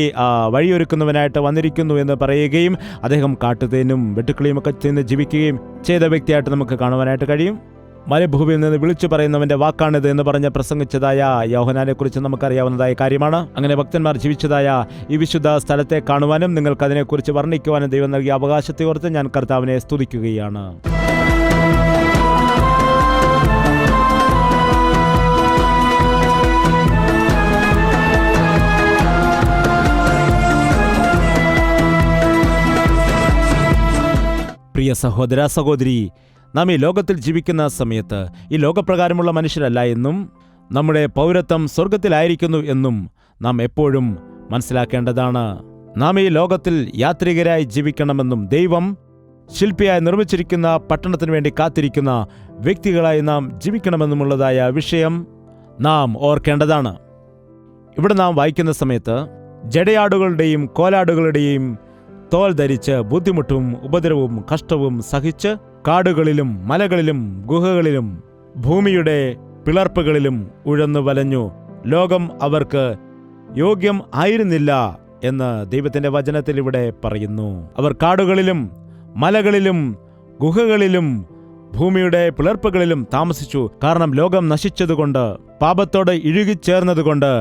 വഴിയൊരുക്കുന്നവനായിട്ട് വന്നിരിക്കുന്നു എന്ന് പറയുകയും അദ്ദേഹം കാട്ടുതേനും വെട്ടുക്കിളിയും ഒക്കെ ചെന്ന് ജീവിക്കുകയും ചെയ്ത വ്യക്തിയായിട്ട് നമുക്ക് കാണുവാനായിട്ട് കഴിയും. മരുഭൂമിയിൽ നിന്ന് വിളിച്ചു പറയുന്നവന്റെ വാക്കാണിത് എന്ന് പറഞ്ഞ് പ്രസംഗിച്ചതായ യോഹന്നാനെ കുറിച്ച് നമുക്കറിയാവുന്നതായ കാര്യമാണ്. അങ്ങനെ ഭക്തന്മാർ ജീവിച്ചതായ ഈ വിശുദ്ധ സ്ഥലത്തെ കാണുവാനും നിങ്ങൾക്ക് അതിനെക്കുറിച്ച് വർണ്ണിക്കുവാനും ദൈവം നൽകിയ അവകാശത്തെ ഓർത്ത് ഞാൻ കർത്താവിനെ സ്തുതിക്കുകയാണ്. പ്രിയ സഹോദര സഹോദരി, നാം ഈ ലോകത്തിൽ ജീവിക്കുന്ന സമയത്ത് ഈ ലോകപ്രകാരമുള്ള മനുഷ്യരല്ല എന്നും നമ്മുടെ പൗരത്വം സ്വർഗത്തിലായിരിക്കുന്നു എന്നും നാം എപ്പോഴും മനസ്സിലാക്കേണ്ടതാണ്. നാം ഈ ലോകത്തിൽ യാത്രികരായി ജീവിക്കണമെന്നും ദൈവം ശില്പിയായി നിർമ്മിച്ചിരിക്കുന്ന പട്ടണത്തിന് വേണ്ടി കാത്തിരിക്കുന്ന വ്യക്തികളായി നാം ജീവിക്കണമെന്നുമുള്ളതായ വിഷയം നാം ഓർക്കേണ്ടതാണ്. ഇവിടെ നാം വായിക്കുന്ന സമയത്ത് ജടയാടുകളുടെയും കോലാടുകളുടെയും തോൽ ധരിച്ച് ബുദ്ധിമുട്ടും ഉപദ്രവവും കഷ്ടവും സഹിച്ച് കാടുകളിലും മലകളിലും ഗുഹകളിലും ഭൂമിയുടെ പിളർപ്പുകളിലും ഉഴന്നു വലഞ്ഞു. ലോകം അവർക്ക് യോഗ്യം ആയിരുന്നില്ല എന്ന് ദൈവത്തിന്റെ വചനത്തിൽ ഇവിടെ പറയുന്നു. അവർ കാടുകളിലും മലകളിലും ഗുഹകളിലും ഭൂമിയുടെ പിളർപ്പുകളിലും താമസിച്ചു. കാരണം ലോകം നശിച്ചതുകൊണ്ട്, പാപത്തോട് ഇഴുകിച്ചേർന്നതുകൊണ്ട്,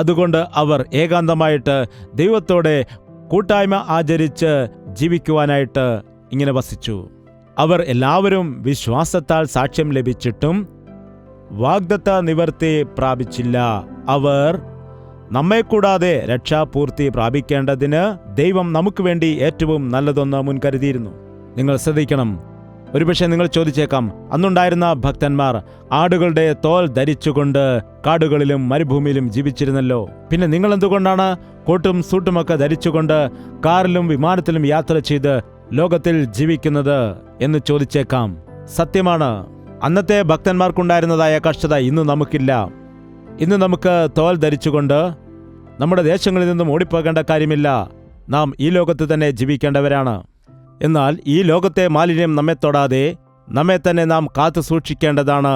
അതുകൊണ്ട് അവർ ഏകാന്തമായിട്ട് ദൈവത്തോടെ കൂട്ടായ്മ ആചരിച്ച് ജീവിക്കുവാനായിട്ട് ഇങ്ങനെ വസിച്ചു. അവർ എല്ലാവരും വിശ്വാസത്താൽ സാക്ഷ്യം ലഭിച്ചിട്ടും വാഗ്ദത്ത നിവർത്തി പ്രാപിച്ചില്ല. അവർ നമ്മെ കൂടാതെ രക്ഷാപൂർത്തി പ്രാപിക്കേണ്ടതിന് ദൈവം നമുക്ക് വേണ്ടി ഏറ്റവും നല്ലതൊന്ന് മുൻകരുതിയിരുന്നു. നിങ്ങൾ ശ്രദ്ധിക്കണം. ഒരുപക്ഷെ നിങ്ങൾ ചോദിച്ചേക്കാം, അന്നുണ്ടായിരുന്ന ഭക്തന്മാർ ആടുകളുടെ തോൽ ധരിച്ചുകൊണ്ട് കാടുകളിലും മരുഭൂമിയിലും ജീവിച്ചിരുന്നല്ലോ, പിന്നെ നിങ്ങൾ എന്തുകൊണ്ടാണ് കോട്ടും സൂട്ടുമൊക്കെ ധരിച്ചുകൊണ്ട് കാറിലും വിമാനത്തിലും യാത്ര ചെയ്ത് ലോകത്തിൽ ജീവിക്കുന്നത് എന്ന് ചോദിച്ചേക്കാം. സത്യമാണ്, അന്നത്തെ ഭക്തന്മാർക്കുണ്ടായിരുന്നതായ കഷ്ടത ഇന്ന് നമുക്കില്ല. ഇന്ന് നമുക്ക് തോൽ ധരിച്ചുകൊണ്ട് നമ്മുടെ ദേശങ്ങളിൽ നിന്നും ഓടിപ്പോകേണ്ട കാര്യമില്ല. നാം ഈ ലോകത്ത് തന്നെ ജീവിക്കേണ്ടവരാണ്. എന്നാൽ ഈ ലോകത്തെ മാലിന്യം നമ്മെ തൊടാതെ നമ്മെ തന്നെ നാം കാത്തു സൂക്ഷിക്കേണ്ടതാണ്.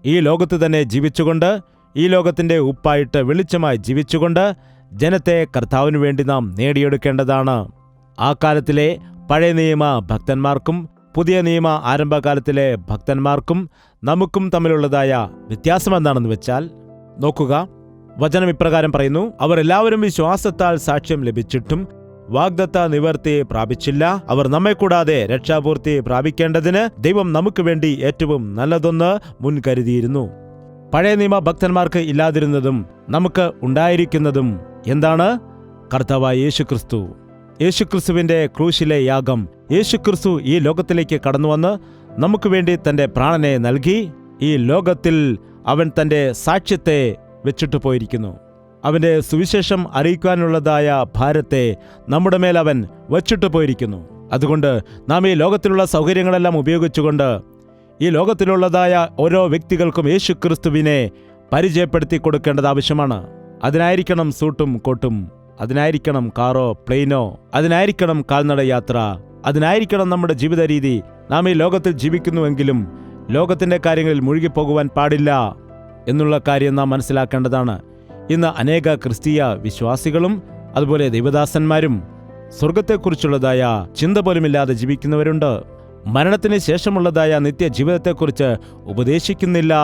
ഈ ലോകത്ത് തന്നെ ജീവിച്ചുകൊണ്ട്, ഈ ലോകത്തിൻ്റെ ഉപ്പായിട്ട് വെളിച്ചമായി ജീവിച്ചുകൊണ്ട് ജനത്തെ കർത്താവിനു വേണ്ടി നാം നേടിയെടുക്കേണ്ടതാണ്. ആ കാലത്തിലെ പഴയ നിയമ ഭക്തന്മാർക്കും പുതിയ നിയമ ആരംഭകാലത്തിലെ ഭക്തന്മാർക്കും നമുക്കും തമ്മിലുള്ളതായ വ്യത്യാസം എന്താണെന്ന് വെച്ചാൽ, നോക്കുക, വചനം ഇപ്രകാരം പറയുന്നു: അവർ എല്ലാവരും വിശ്വാസത്താൽ സാക്ഷ്യം ലഭിച്ചിട്ടും വാഗ്ദത്ത നിവർത്തി പ്രാപിച്ചില്ല. അവർ നമ്മെ കൂടാതെ രക്ഷാപൂർത്തി പ്രാപിക്കേണ്ടതിന് ദൈവം നമുക്ക് വേണ്ടി ഏറ്റവും നല്ലതൊന്ന് മുൻകരുതിയിരുന്നു. പഴയ നിയമ ഭക്തന്മാർക്ക് ഇല്ലാതിരുന്നതും നമുക്ക് ഉണ്ടായിരിക്കുന്നതും എന്താണ്? കർത്താവായ യേശുക്രിസ്തു. യേശുക്രിസ്തുവിന്റെ ക്രൂശിലെ യാഗം. യേശുക്രിസ്തു ഈ ലോകത്തിലേക്ക് കടന്നുവന്ന് നമുക്ക് വേണ്ടി തന്റെ പ്രാണനെ നൽകി. ഈ ലോകത്തിൽ അവൻ തന്റെ സാക്ഷ്യത്തെ വെച്ചിട്ട് പോയിരിക്കുന്നു. അവന്റെ സുവിശേഷം അറിയിക്കാനുള്ളതായ ഭാരത്തെ നമ്മുടെ മേൽ അവൻ വച്ചിട്ട് പോയിരിക്കുന്നു. അതുകൊണ്ട് നാം ഈ ലോകത്തിലുള്ള സൗകര്യങ്ങളെല്ലാം ഉപയോഗിച്ചുകൊണ്ട് ഈ ലോകത്തിലുള്ളതായ ഓരോ വ്യക്തികൾക്കും യേശുക്രിസ്തുവിനെ പരിചയപ്പെടുത്തി കൊടുക്കേണ്ടത് ആവശ്യമാണ്. അതിനായിരിക്കണം സൂട്ടും കോട്ടും, അതിനായിരിക്കണം കാറോ പ്ലെയിനോ, അതിനായിരിക്കണം കാൽനട യാത്ര, അതിനായിരിക്കണം നമ്മുടെ ജീവിത രീതി. നാം ഈ ലോകത്തിൽ ജീവിക്കുന്നുവെങ്കിലും ലോകത്തിന്റെ കാര്യങ്ങളിൽ മുഴുകിപ്പോകുവാൻ പാടില്ല എന്നുള്ള കാര്യം നാം മനസ്സിലാക്കേണ്ടതാണ്. ഇന്ന് അനേക ക്രിസ്തീയ വിശ്വാസികളും അതുപോലെ ദൈവദാസന്മാരും സ്വർഗത്തെക്കുറിച്ചുള്ളതായ ചിന്ത പോലുമില്ലാതെ ജീവിക്കുന്നവരുണ്ട്. മരണത്തിന് ശേഷമുള്ളതായ നിത്യജീവിതത്തെക്കുറിച്ച് ഉപദേശിക്കുന്നില്ല,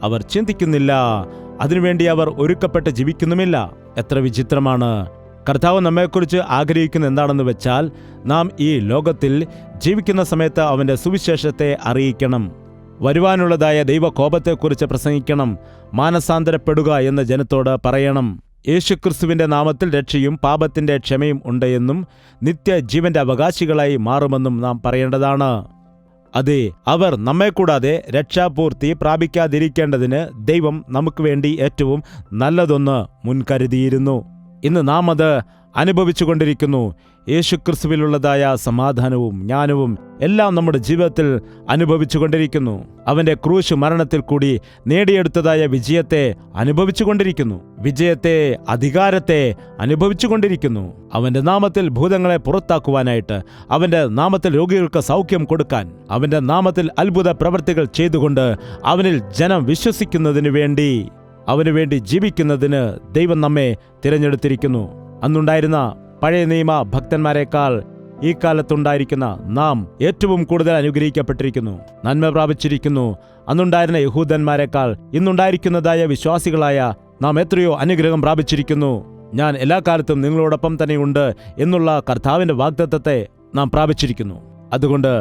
അവർ ചിന്തിക്കുന്നില്ല, അതിനുവേണ്ടി അവർ ഒരുക്കപ്പെട്ട് ജീവിക്കുന്നുമില്ല. എത്ര വിചിത്രമാണ്! കർത്താവ് നമ്മെക്കുറിച്ച് ആഗ്രഹിക്കുന്ന എന്താണെന്ന് വെച്ചാൽ, നാം ഈ ലോകത്തിൽ ജീവിക്കുന്ന സമയത്ത് അവൻ്റെ സുവിശേഷത്തെ അറിയിക്കണം, വരുവാനുള്ളതായ ദൈവകോപത്തെക്കുറിച്ച് പ്രസംഗിക്കണം, മാനസാന്തരപ്പെടുക എന്ന് ജനത്തോട് പറയണം. യേശുക്രിസ്തുവിന്റെ നാമത്തിൽ രക്ഷയും പാപത്തിന്റെ ക്ഷമയും ഉണ്ട് എന്നും നിത്യജീവന്റെ അവകാശികളായി മാറുമെന്നും നാം പറയേണ്ടതാണ്. അതെ, അവർ നമ്മെ കൂടാതെ രക്ഷാപൂർത്തി പ്രാപിക്കാതിരിക്കേണ്ടതിന് ദൈവം നമുക്ക് വേണ്ടി ഏറ്റവും നല്ലതൊന്ന് മുൻകരുതിയിരുന്നു. ഇന്ന് നാം അത് അനുഭവിച്ചുകൊണ്ടിരിക്കുന്നു. യേശുക്രിസ്തുവിലുള്ളതായ സമാധാനവും ജ്ഞാനവും എല്ലാം നമ്മുടെ ജീവിതത്തിൽ അനുഭവിച്ചുകൊണ്ടിരിക്കുന്നു. അവന്റെ ക്രൂശ് മരണത്തിൽ കൂടി നേടിയെടുത്തതായ വിജയത്തെ അനുഭവിച്ചുകൊണ്ടിരിക്കുന്നു. വിജയത്തെ, അധികാരത്തെ അനുഭവിച്ചുകൊണ്ടിരിക്കുന്നു. അവന്റെ നാമത്തിൽ ഭൂതങ്ങളെ പുറത്താക്കുവാനായിട്ട്, അവന്റെ നാമത്തിൽ രോഗികൾക്ക് സൗഖ്യം കൊടുക്കാൻ, അവന്റെ നാമത്തിൽ അത്ഭുത പ്രവൃത്തികൾ ചെയ്തുകൊണ്ട് അവനിൽ ജനം വിശ്വസിക്കുന്നതിനു വേണ്ടി, അവനു വേണ്ടി ജീവിക്കുന്നതിന് ദൈവം നമ്മെ തിരഞ്ഞെടുത്തിരിക്കുന്നു. അന്നുണ്ടായിരുന്ന പഴയ നിയമ ഭക്തന്മാരെക്കാൾ ഈ കാലത്തുണ്ടായിരിക്കുന്ന നാം ഏറ്റവും കൂടുതൽ അനുഗ്രഹിക്കപ്പെട്ടിരിക്കുന്നു, നന്മ പ്രാപിച്ചിരിക്കുന്നു. അന്നുണ്ടായിരുന്ന യഹൂദന്മാരെക്കാൾ ഇന്നുണ്ടായിരിക്കുന്നതായ വിശ്വാസികളായ നാം എത്രയോ അനുഗ്രഹം പ്രാപിച്ചിരിക്കുന്നു. ഞാൻ എല്ലാ കാലത്തും നിങ്ങളോടൊപ്പം തന്നെയുണ്ട് എന്നുള്ള കർത്താവിന്റെ വാഗ്ദത്തത്തെ നാം പ്രാപിച്ചിരിക്കുന്നു. അതുകൊണ്ട്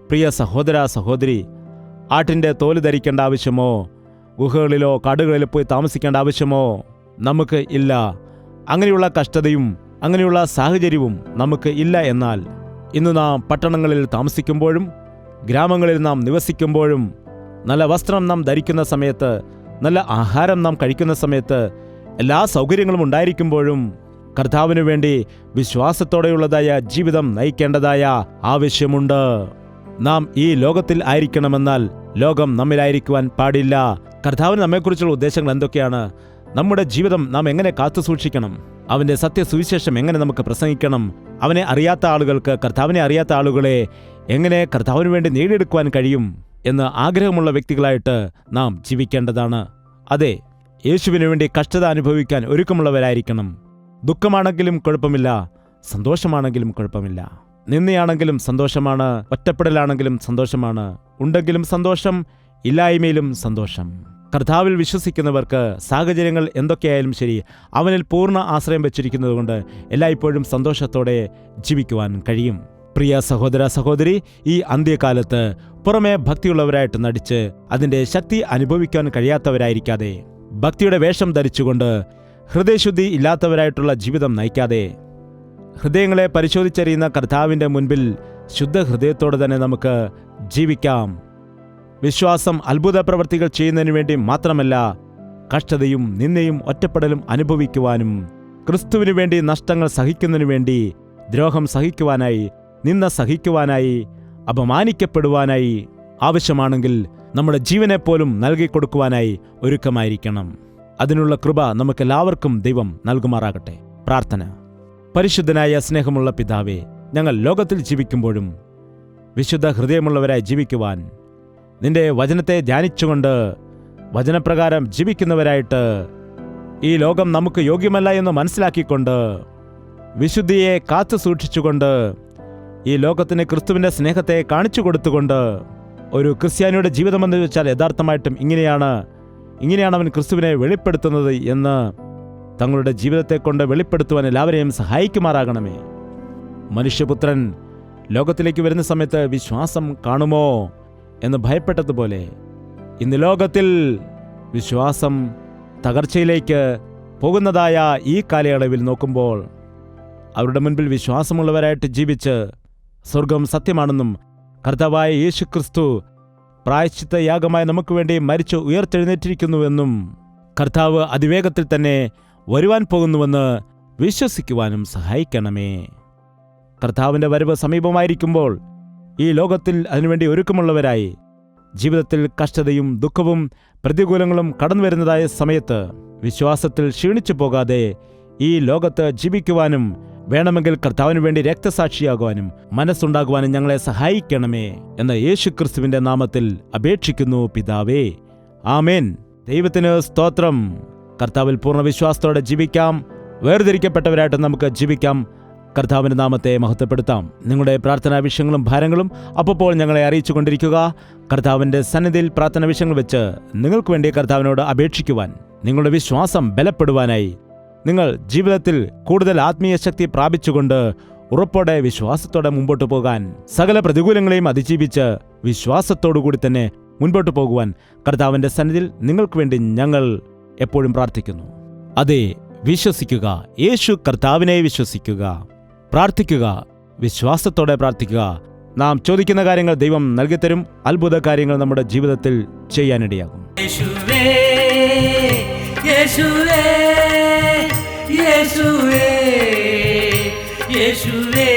പ്രിയ സഹോദര സഹോദരി, ആട്ടിന്റെ തോല് ധരിക്കേണ്ട ആവശ്യമോ ഗുഹകളിലോ കാടുകളിലോ പോയി താമസിക്കേണ്ട ആവശ്യമോ നമുക്ക് ഇല്ല. അങ്ങനെയുള്ള കഷ്ടതയും അങ്ങനെയുള്ള സാഹചര്യവും നമുക്ക് ഇല്ല. എന്നാൽ ഇന്ന് നാം പട്ടണങ്ങളിൽ താമസിക്കുമ്പോഴും ഗ്രാമങ്ങളിൽ നാം നിവസിക്കുമ്പോഴും നല്ല വസ്ത്രം നാം ധരിക്കുന്ന സമയത്ത്, നല്ല ആഹാരം നാം കഴിക്കുന്ന സമയത്ത്, എല്ലാ സൗകര്യങ്ങളും ഉണ്ടായിരിക്കുമ്പോഴും കർത്താവിനു വേണ്ടി വിശ്വാസത്തോടെയുള്ളതായ ജീവിതം നയിക്കേണ്ടതായ ആവശ്യമുണ്ട്. നാം ഈ ലോകത്തിൽ ആയിരിക്കണമെന്നാൽ ലോകം നമ്മിലായിരിക്കുവാൻ പാടില്ല. കർത്താവിന് നമ്മെക്കുറിച്ചുള്ള ഉദ്ദേശങ്ങൾ എന്തൊക്കെയാണ്? നമ്മുടെ ജീവിതം നാം എങ്ങനെ കാത്തുസൂക്ഷിക്കണം? അവന്റെ സത്യസുവിശേഷം എങ്ങനെ നമുക്ക് പ്രസംഗിക്കണം? അവനെ അറിയാത്ത ആളുകൾക്ക്, കർത്താവിനെ അറിയാത്ത ആളുകളെ എങ്ങനെ കർത്താവിന് വേണ്ടി നേടിയെടുക്കുവാൻ കഴിയും എന്ന് ആഗ്രഹമുള്ള വ്യക്തികളായിട്ട് നാം ജീവിക്കേണ്ടതാണ്. അതെ, യേശുവിനു വേണ്ടി കഷ്ടത അനുഭവിക്കാൻ ഒരുക്കമുള്ളവരായിരിക്കണം. ദുഃഖമാണെങ്കിലും കുഴപ്പമില്ല, സന്തോഷമാണെങ്കിലും കുഴപ്പമില്ല, നിന്ദയാണെങ്കിലും സന്തോഷമാണ്, ഒറ്റപ്പെടലാണെങ്കിലും സന്തോഷമാണ്, ഉണ്ടെങ്കിലും സന്തോഷം, ഇല്ലായ്മയിലും സന്തോഷം. കർത്താവിൽ വിശ്വസിക്കുന്നവർക്ക് സാഹചര്യങ്ങൾ എന്തൊക്കെയായാലും ശരി, അവനിൽ പൂർണ്ണ ആശ്രയം വെച്ചിരിക്കുന്നതുകൊണ്ട് എല്ലായ്പ്പോഴും സന്തോഷത്തോടെ ജീവിക്കുവാൻ കഴിയും. പ്രിയ സഹോദര സഹോദരി, ഈ അന്ത്യകാലത്ത് പുറമെ ഭക്തിയുള്ളവരായിട്ട് നടിച്ച് അതിന്റെ ശക്തി അനുഭവിക്കാൻ കഴിയാത്തവരായിരിക്കാതെ, ഭക്തിയുടെ വേഷം ധരിച്ചുകൊണ്ട് ഹൃദയശുദ്ധി ഇല്ലാത്തവരായിട്ടുള്ള ജീവിതം നയിക്കാതെ, ഹൃദയങ്ങളെ പരിശോധിച്ചറിയുന്ന കർത്താവിന്റെ മുൻപിൽ ശുദ്ധ ഹൃദയത്തോടെ തന്നെ നമുക്ക് ജീവിക്കാം. വിശ്വാസം അത്ഭുത പ്രവൃത്തികൾ ചെയ്യുന്നതിന് വേണ്ടി മാത്രമല്ല, കഷ്ടതയും നിന്ദയും ഒറ്റപ്പെടലും അനുഭവിക്കുവാനും, ക്രിസ്തുവിനു വേണ്ടി നഷ്ടങ്ങൾ സഹിക്കുന്നതിനു വേണ്ടി, ദ്രോഹം സഹിക്കുവാനായി, നിന്ദ സഹിക്കുവാനായി, അപമാനിക്കപ്പെടുവാനായി, ആവശ്യമാണെങ്കിൽ നമ്മുടെ ജീവനെപ്പോലും നൽകിക്കൊടുക്കുവാനായി ഒരുക്കമായിരിക്കണം. അതിനുള്ള കൃപ നമുക്കെല്ലാവർക്കും ദൈവം നൽകുമാറാകട്ടെ. പ്രാർത്ഥന. പരിശുദ്ധനായ സ്നേഹമുള്ള പിതാവേ, ഞങ്ങൾ ലോകത്തിൽ ജീവിക്കുമ്പോഴും വിശുദ്ധ ഹൃദയമുള്ളവരായി ജീവിക്കുവാൻ, നിന്റെ വചനത്തെ ധ്യാനിച്ചുകൊണ്ട് വചനപ്രകാരം ജീവിക്കുന്നവരായിട്ട്, ഈ ലോകം നമുക്ക് യോഗ്യമല്ല എന്ന് മനസ്സിലാക്കിക്കൊണ്ട്, വിശുദ്ധിയെ കാത്തു സൂക്ഷിച്ചുകൊണ്ട്, ഈ ലോകത്തിന് ക്രിസ്തുവിൻ്റെ സ്നേഹത്തെ കാണിച്ചു കൊടുത്തുകൊണ്ട്, ഒരു ക്രിസ്ത്യാനിയുടെ ജീവിതമെന്ന് വെച്ചാൽ യഥാർത്ഥമായിട്ടും ഇങ്ങനെയാണ് അവൻ ക്രിസ്തുവിനെ വെളിപ്പെടുത്തുന്നത് എന്ന് തങ്ങളുടെ ജീവിതത്തെ കൊണ്ട് വെളിപ്പെടുത്തുവാൻ എല്ലാവരെയും സഹായിക്കുമാറാകണമേ. മനുഷ്യപുത്രൻ ലോകത്തിലേക്ക് വരുന്ന സമയത്ത് വിശ്വാസം കാണുമോ എന്ന് ഭയപ്പെട്ടതുപോലെ ഇന്ന് ലോകത്തിൽ വിശ്വാസം തകർച്ചയിലേക്ക് പോകുന്നതായ ഈ കാലയളവിൽ നോക്കുമ്പോൾ, അവരുടെ മുൻപിൽ വിശ്വാസമുള്ളവരായിട്ട് ജീവിച്ച് സ്വർഗം സത്യമാണെന്നും കർത്താവായ യേശുക്രിസ്തു പ്രായശ്ചിത്ത യാഗമായി നമുക്ക് വേണ്ടി മരിച്ചു ഉയർത്തെഴുന്നേറ്റിരിക്കുന്നുവെന്നും കർത്താവ് അതിവേഗത്തിൽ തന്നെ വരുവാൻ പോകുന്നുവെന്ന് വിശ്വസിക്കുവാനും സഹായിക്കണമേ. കർത്താവിൻ്റെ വരവ് സമീപമായിരിക്കുമ്പോൾ ഈ ലോകത്തിൽ അതിനുവേണ്ടി ഒരുക്കമുള്ളവരായി, ജീവിതത്തിൽ കഷ്ടതയും ദുഃഖവും പ്രതികൂലങ്ങളും കടന്നുവരുന്നതായ സമയത്ത് വിശ്വാസത്തിൽ ക്ഷീണിച്ചു പോകാതെ ഈ ലോകത്ത് ജീവിക്കുവാനും, വേണമെങ്കിൽ കർത്താവിന് വേണ്ടി രക്തസാക്ഷിയാകുവാനും മനസ്സുണ്ടാകുവാനും ഞങ്ങളെ സഹായിക്കണമേ എന്ന് യേശുക്രിസ്തുവിന്റെ നാമത്തിൽ അപേക്ഷിക്കുന്നു പിതാവേ. ആമേൻ. ദൈവത്തിന് സ്തോത്രം. കർത്താവിൽ പൂർണ്ണ വിശ്വാസത്തോടെ ജീവിക്കാം. വേർതിരിക്കപ്പെട്ടവരായിട്ട് നമുക്ക് ജീവിക്കാം. കർത്താവിന്റെ നാമത്തെ മഹത്വപ്പെടുത്താം. നിങ്ങളുടെ പ്രാർത്ഥനാ വിഷയങ്ങളും ഭാരങ്ങളും അപ്പോൾ ഞങ്ങളെ അറിയിച്ചു കൊണ്ടിരിക്കുക. കർത്താവിന്റെ സന്നിധിയിൽ പ്രാർത്ഥനാ വിഷയങ്ങൾ വെച്ച് നിങ്ങൾക്ക് വേണ്ടി കർത്താവിനോട് അപേക്ഷിക്കുവാൻ, നിങ്ങളുടെ വിശ്വാസം ബലപ്പെടുവാനായി, നിങ്ങൾ ജീവിതത്തിൽ കൂടുതൽ ആത്മീയ ശക്തി പ്രാപിച്ചുകൊണ്ട് ഉറപ്പോടെ വിശ്വാസത്തോടെ മുമ്പോട്ട് പോകാൻ, സകല പ്രതികൂലങ്ങളെയും അതിജീവിച്ച് വിശ്വാസത്തോടുകൂടി തന്നെ മുൻപോട്ട് പോകുവാൻ കർത്താവിന്റെ സന്നിധിയിൽ നിങ്ങൾക്ക് വേണ്ടി ഞങ്ങൾ എപ്പോഴും പ്രാർത്ഥിക്കുന്നു. അതെ, വിശ്വസിക്കുക. യേശു കർത്താവിനെ വിശ്വസിക്കുക. പ്രാർത്ഥിക്കുക. വിശ്വാസത്തോടെ പ്രാർത്ഥിക്കുക. നാം ചോദിക്കുന്ന കാര്യങ്ങൾ ദൈവം നൽകിത്തരും. അത്ഭുത കാര്യങ്ങൾ നമ്മുടെ ജീവിതത്തിൽ ചെയ്യാനിടയാകും. യേശുവേ, യേശുവേ, യേശുവേ, യേശുവേ.